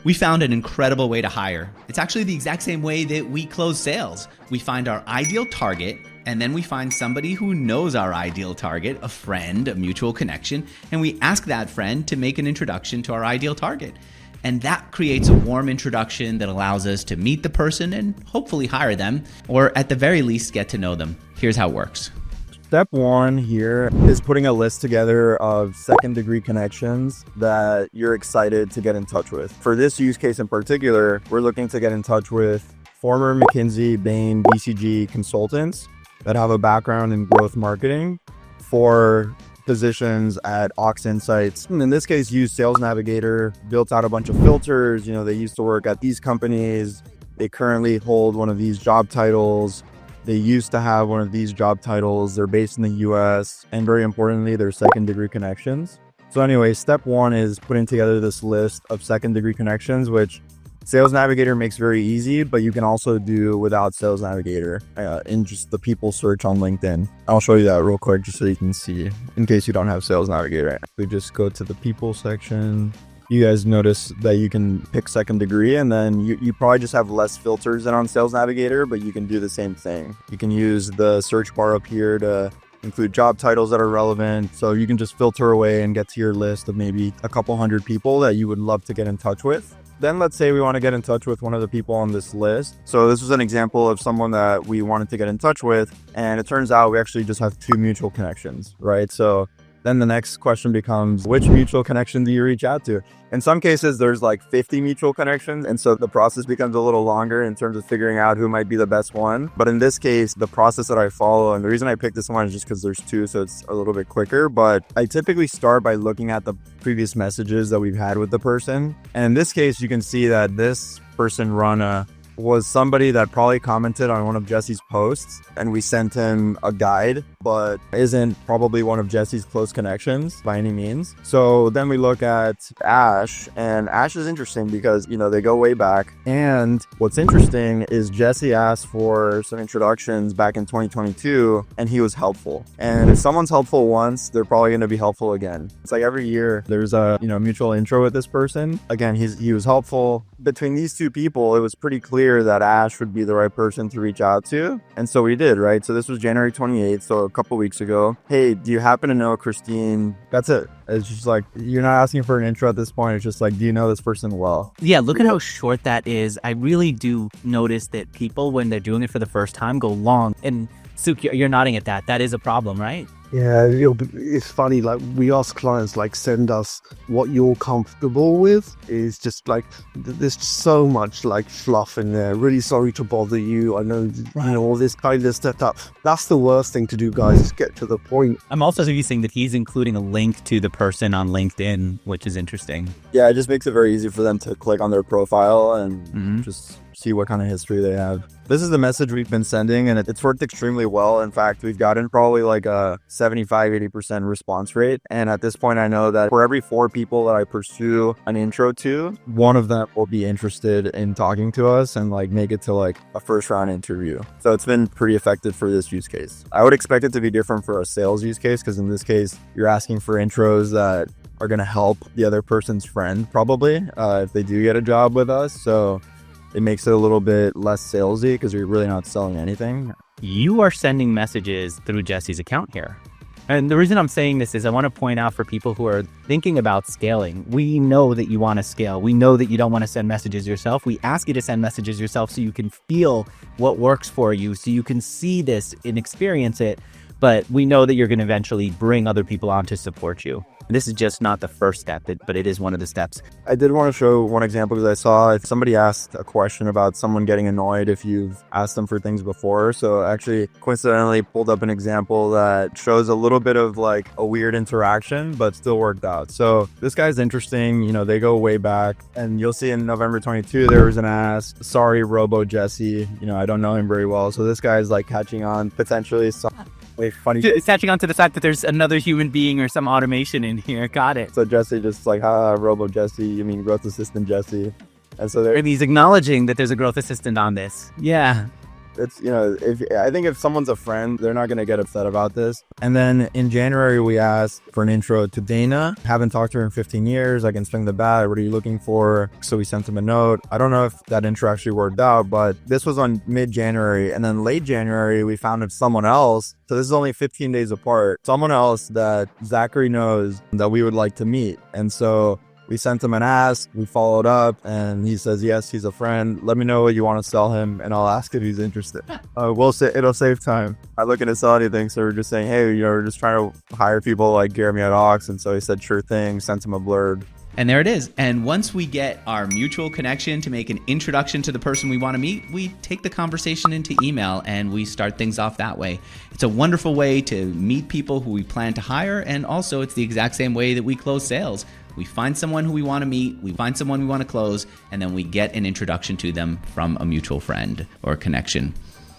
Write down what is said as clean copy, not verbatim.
We found an incredible way to hire. It's actually the exact same way that we close sales. We find our ideal target, and then we find somebody who knows our ideal target, a friend, a mutual connection, and we ask that friend to make an introduction to our ideal target. And that creates a warm introduction that allows us to meet the person and hopefully hire them, or at the very least get to know them. Here's how it works. Step one here is putting a list together of second-degree connections that you're excited to get in touch with. For this use case in particular, we're looking to get in touch with former McKinsey, Bain, BCG consultants that have a background in growth marketing for positions at Ox Insights. In this case, use Sales Navigator, built out a bunch of filters. They used to work at these companies. They currently hold one of these job titles. They used to have one of these job titles. They're based in the US. And very importantly, they're second-degree connections. So anyway, step one is putting together this list of second-degree connections, which Sales Navigator makes very easy, but you can also do without Sales Navigator in just the people search on LinkedIn. I'll show you that real quick just so you can see in case you don't have Sales Navigator. We just go to the people section. You guys notice that you can pick second degree, and then you probably just have less filters than on Sales Navigator, but you can do the same thing. You can use the search bar up here to include job titles that are relevant. So you can just filter away and get to your list of maybe a couple hundred people that you would love to get in touch with. Then let's say we want to get in touch with one of the people on this list. So this was an example of someone that we wanted to get in touch with. And it turns out we actually just have 2 mutual connections, right? So then the next question becomes, which mutual connection do you reach out to? In some cases, there's like 50 mutual connections. And so the process becomes a little longer in terms of figuring out who might be the best one. But in this case, the process that I follow, and the reason I picked this one is just because there's 2, so it's a little bit quicker. But I typically start by looking at the previous messages that we've had with the person. And in this case, you can see that this person, Rana, was somebody that probably commented on one of Jesse's posts, and we sent him a guide, but isn't probably one of Jesse's close connections by any means. So then we look at Ash, and Ash is interesting because, they go way back. And what's interesting is Jesse asked for some introductions back in 2022, and he was helpful. And if someone's helpful once, they're probably going to be helpful again. It's like every year there's a, mutual intro with this person. Again, he was helpful. Between these 2 people, it was pretty clear that Ash would be the right person to reach out to. And so we did, right? So this was January 28th, so a couple weeks ago. Hey, do you happen to know Christine? That's it. It's just like, you're not asking for an intro at this point. It's just like, do you know this person well? Yeah, look at how short that is. I really do notice that people, when they're doing it for the first time, go long. And Suk, you're nodding at that. That is a problem, right? Yeah, it's funny, like we ask clients, like send us what you're comfortable with. Is just like, there's so much like fluff in there. Really sorry to bother you. I know, all this kind of stuff. That's the worst thing to do, guys, is get to the point. I'm also using that he's including a link to the person on LinkedIn, which is interesting. Yeah, it just makes it very easy for them to click on their profile and just see what kind of history they have. This is the message we've been sending, and it's worked extremely well. In fact, we've gotten probably like a 75-80% response rate. And at this point, I know that for every 4 people that I pursue an intro to, one of them will be interested in talking to us and like make it to like a first round interview. So it's been pretty effective for this use case. I would expect it to be different for a sales use case, because in this case, you're asking for intros that are going to help the other person's friend probably if they do get a job with us. So it makes it a little bit less salesy because you're really not selling anything. You are sending messages through Jesse's account here. And the reason I'm saying this is I want to point out for people who are thinking about scaling, we know that you want to scale. We know that you don't want to send messages yourself. We ask you to send messages yourself so you can feel what works for you, so you can see this and experience it. But we know that you're going to eventually bring other people on to support you. This is just not the first step, but it is one of the steps. I did want to show one example because I saw somebody asked a question about someone getting annoyed if you've asked them for things before. So I actually coincidentally pulled up an example that shows a little bit of like a weird interaction, but still worked out. So this guy's interesting. They go way back, and you'll see in November 22, there was an ask, sorry, Robo Jesse. I don't know him very well. So this guy's like catching on potentially. Wait, funny. It's catching on to the fact that there's another human being or some automation in here. Got it. So Jesse just like, Robo Jesse, you mean growth assistant Jesse. And so he's acknowledging that there's a growth assistant on this. Yeah. It's, if I think if someone's a friend, they're not going to get upset about this. And then in January, we asked for an intro to Dana. Haven't talked to her in 15 years. I can swing the bat. What are you looking for? So we sent him a note. I don't know if that intro actually worked out, but this was on mid-January. And then late January, we found someone else. So this is only 15 days apart. Someone else that Zachary knows that we would like to meet. And so we sent him an ask, we followed up, and he says, yes, he's a friend. Let me know what you want to sell him, and I'll ask if he's interested. We'll say it'll save time. I'm looking to sell anything, so we're just saying, hey, we're just trying to hire people like Jeremy at Ox. And so he said, sure thing, sent him a blurb. And there it is. And once we get our mutual connection to make an introduction to the person we want to meet, we take the conversation into email and we start things off that way. It's a wonderful way to meet people who we plan to hire. And also it's the exact same way that we close sales. We find someone who we want to meet, we find someone we want to close, and then we get an introduction to them from a mutual friend or connection.